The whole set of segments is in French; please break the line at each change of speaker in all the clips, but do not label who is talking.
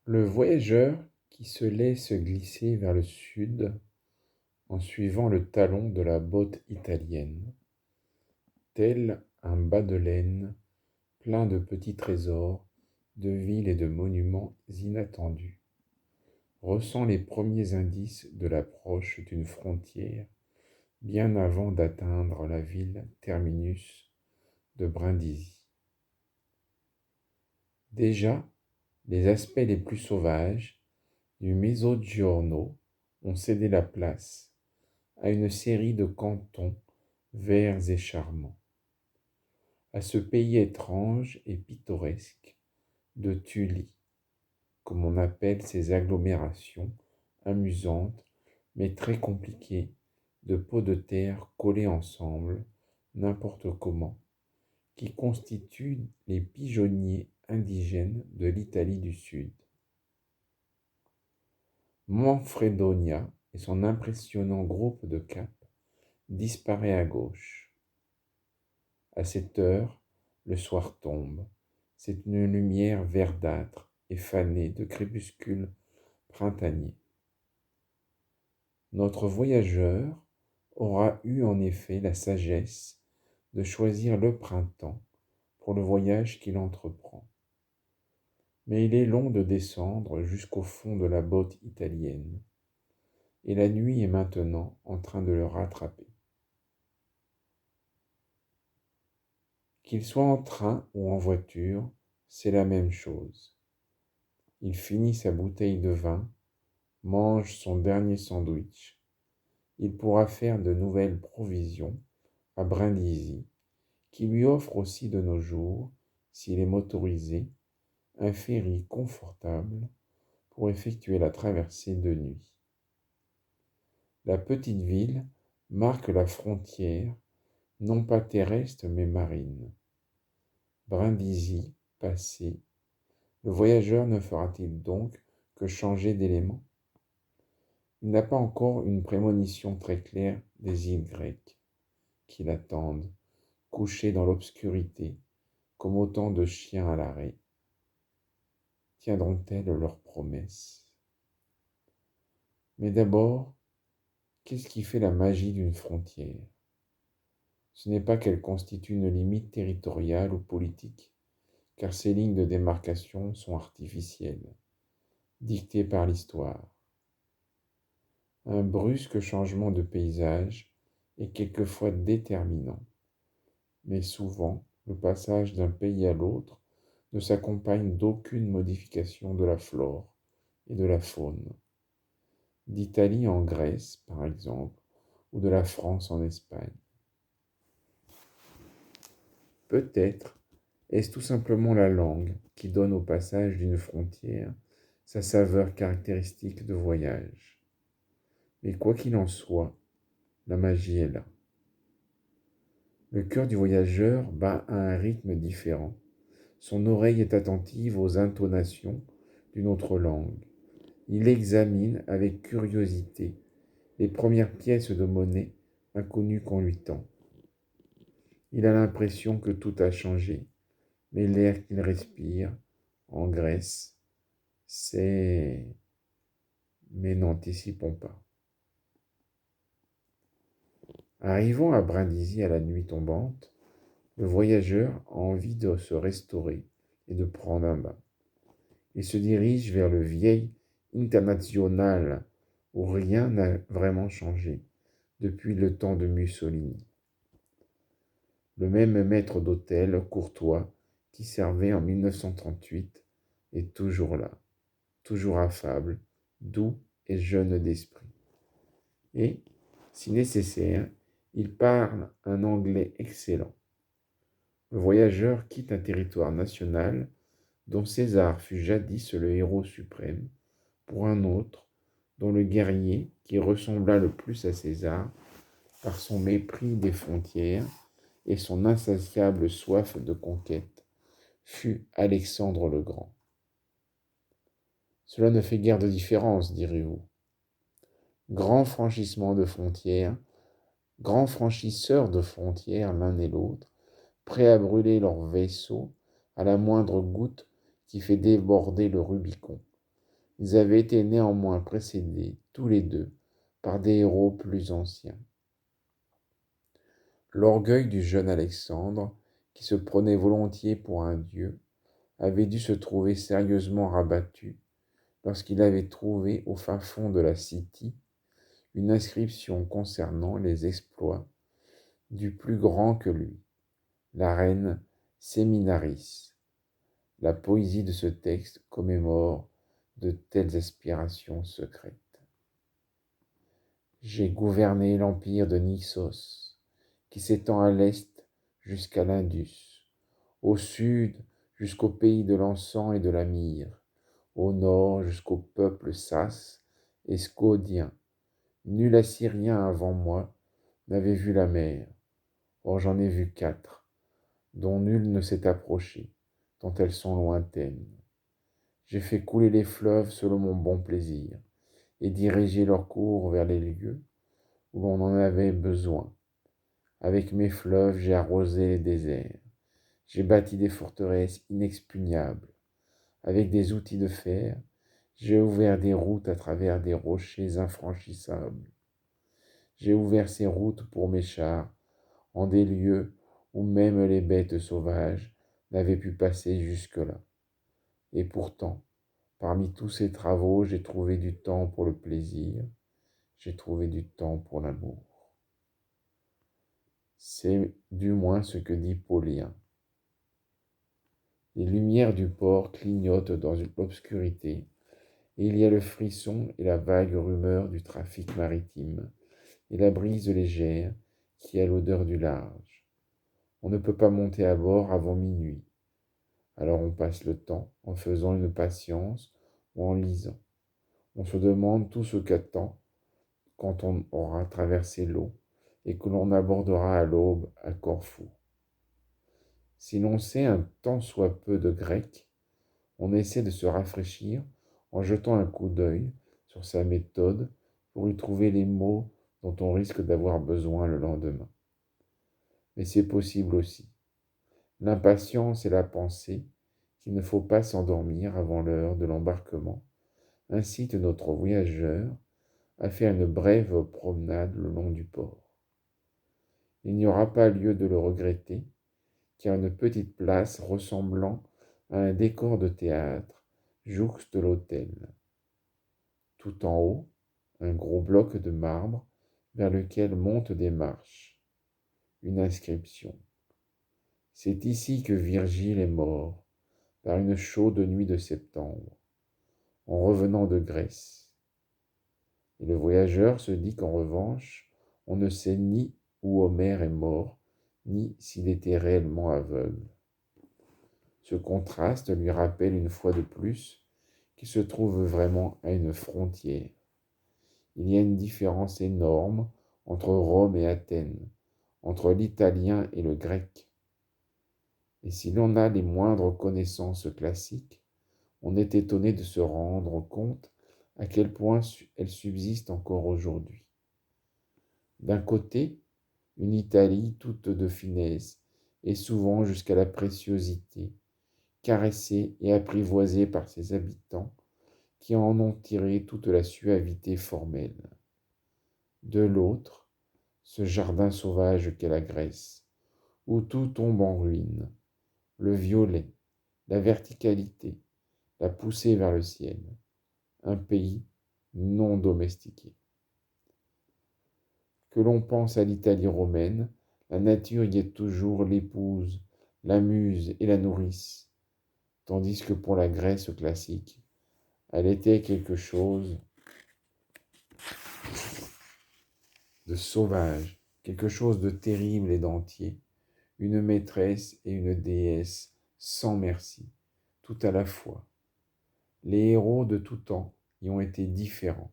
Le voyageur qui se laisse glisser vers le sud en suivant le talon de la botte italienne, tel un bas de laine plein de petits trésors, de villes et de monuments inattendus, ressent les premiers indices de l'approche d'une frontière bien avant d'atteindre la ville terminus de Brindisi. Déjà, les aspects les plus sauvages du Mezzogiorno ont cédé la place à une série de cantons verts et charmants, à ce pays étrange et pittoresque de Tully, comme on appelle ces agglomérations amusantes mais très compliquées de pots de terre collés ensemble n'importe comment, qui constituent les pigeonniers indigènes de l'Italie du Sud. Manfredonia et son impressionnant groupe de caps disparaît à gauche. À cette heure, le soir tombe. C'est une lumière verdâtre et fanée de crépuscule printanier. Notre voyageur aura eu en effet la sagesse de choisir le printemps pour le voyage qu'il entreprend. Mais il est long de descendre jusqu'au fond de la botte italienne, et la nuit est maintenant en train de le rattraper. Qu'il soit en train ou en voiture, c'est la même chose. Il finit sa bouteille de vin, mange son dernier sandwich. Il pourra faire de nouvelles provisions à Brindisi, qui lui offre aussi de nos jours, s'il est motorisé, un ferry confortable pour effectuer la traversée de nuit. La petite ville marque la frontière, non pas terrestre mais marine. Brindisi passé, le voyageur ne fera-t-il donc que changer d'élément? Il n'a pas encore une prémonition très claire des îles grecques qui l'attendent, couchés dans l'obscurité, comme autant de chiens à l'arrêt. Tiendront-elles leurs promesses? Mais d'abord, qu'est-ce qui fait la magie d'une frontière? Ce n'est pas qu'elle constitue une limite territoriale ou politique, car ces lignes de démarcation sont artificielles, dictées par l'histoire. Un brusque changement de paysage est quelquefois déterminant, mais souvent le passage d'un pays à l'autre ne s'accompagne d'aucune modification de la flore et de la faune, d'Italie en Grèce par exemple, ou de la France en Espagne. Peut-être est-ce tout simplement la langue qui donne au passage d'une frontière sa saveur caractéristique de voyage. Mais quoi qu'il en soit, la magie est là. Le cœur du voyageur bat à un rythme différent. Son oreille est attentive aux intonations d'une autre langue. Il examine avec curiosité les premières pièces de monnaie inconnues qu'on lui tend. Il a l'impression que tout a changé, mais l'air qu'il respire en Grèce, c'est... Mais n'anticipons pas. Arrivant à Brindisi à la nuit tombante, le voyageur a envie de se restaurer et de prendre un bain. Il se dirige vers le vieil International où rien n'a vraiment changé depuis le temps de Mussolini. Le même maître d'hôtel courtois qui servait en 1938 est toujours là, toujours affable, doux et jeune d'esprit. Et, si nécessaire, il parle un anglais excellent. Le voyageur quitte un territoire national dont César fut jadis le héros suprême, pour un autre, dont le guerrier, qui ressembla le plus à César, par son mépris des frontières et son insatiable soif de conquête, fut Alexandre le Grand. Cela ne fait guère de différence, direz-vous. Grand franchissement de frontières, grands franchisseurs de frontières l'un et l'autre, prêts à brûler leurs vaisseaux à la moindre goutte qui fait déborder le Rubicon, Ils avaient été néanmoins précédés, tous les deux, par des héros plus anciens. L'orgueil du jeune Alexandre, qui se prenait volontiers pour un dieu, avait dû se trouver sérieusement rabattu lorsqu'il avait trouvé au fin fond de la City une inscription concernant les exploits du plus grand que lui, la reine Séminaris. La poésie de ce texte commémore de telles aspirations secrètes. J'ai gouverné l'empire de Nissos, qui s'étend à l'est jusqu'à l'Indus, au sud jusqu'au pays de l'encens et de la myrrhe, au nord jusqu'au peuple sasse et scodien. Nul Assyrien avant moi n'avait vu la mer. Or j'en ai vu 4, dont nul ne s'est approché, tant elles sont lointaines. J'ai fait couler les fleuves selon mon bon plaisir, et dirigé leur cours vers les lieux où l'on en avait besoin. Avec mes fleuves, j'ai arrosé les déserts. J'ai bâti des forteresses inexpugnables. Avec des outils de fer, j'ai ouvert des routes à travers des rochers infranchissables. J'ai ouvert ces routes pour mes chars, en des lieux où même les bêtes sauvages n'avaient pu passer jusque-là. Et pourtant, parmi tous ces travaux, j'ai trouvé du temps pour le plaisir, j'ai trouvé du temps pour l'amour. C'est du moins ce que dit Paulien. Les lumières du port clignotent dans l'obscurité, et il y a le frisson et la vague rumeur du trafic maritime, et la brise légère qui a l'odeur du large. On ne peut pas monter à bord avant minuit. Alors on passe le temps en faisant une patience ou en lisant. On se demande tout ce qu'attend quand on aura traversé l'eau et que l'on abordera à l'aube à Corfou. Si l'on sait un tant soit peu de grec, on essaie de se rafraîchir en jetant un coup d'œil sur sa méthode pour y trouver les mots dont on risque d'avoir besoin le lendemain. Mais c'est possible aussi. L'impatience et la pensée qu'il ne faut pas s'endormir avant l'heure de l'embarquement incitent notre voyageur à faire une brève promenade le long du port. Il n'y aura pas lieu de le regretter, car une petite place ressemblant à un décor de théâtre jouxte l'hôtel. Tout en haut, un gros bloc de marbre vers lequel montent des marches. Une inscription. C'est ici que Virgile est mort, par une chaude nuit de septembre, en revenant de Grèce. Et le voyageur se dit qu'en revanche, on ne sait ni où Homère est mort, ni s'il était réellement aveugle. Ce contraste lui rappelle une fois de plus qu'il se trouve vraiment à une frontière. Il y a une différence énorme entre Rome et Athènes, entre l'italien et le grec. Et si l'on a les moindres connaissances classiques, on est étonné de se rendre compte à quel point elles subsistent encore aujourd'hui. D'un côté, une Italie toute de finesse, et souvent jusqu'à la préciosité, caressée et apprivoisée par ses habitants, qui en ont tiré toute la suavité formelle. De l'autre, ce jardin sauvage qu'est la Grèce, où tout tombe en ruine, le violet, la verticalité, la poussée vers le ciel, un pays non domestiqué. Que l'on pense à l'Italie romaine, la nature y est toujours l'épouse, la muse et la nourrice, tandis que pour la Grèce classique, elle était quelque chose de sauvage, quelque chose de terrible et d'entier, une maîtresse et une déesse sans merci, tout à la fois. Les héros de tout temps y ont été différents.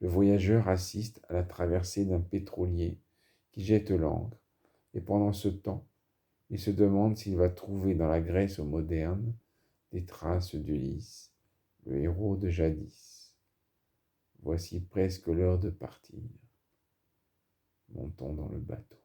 Le voyageur assiste à la traversée d'un pétrolier qui jette l'ancre, et pendant ce temps, il se demande s'il va trouver dans la Grèce moderne des traces d'Ulysse, le héros de jadis. Voici presque l'heure de partir. Montons dans le bateau.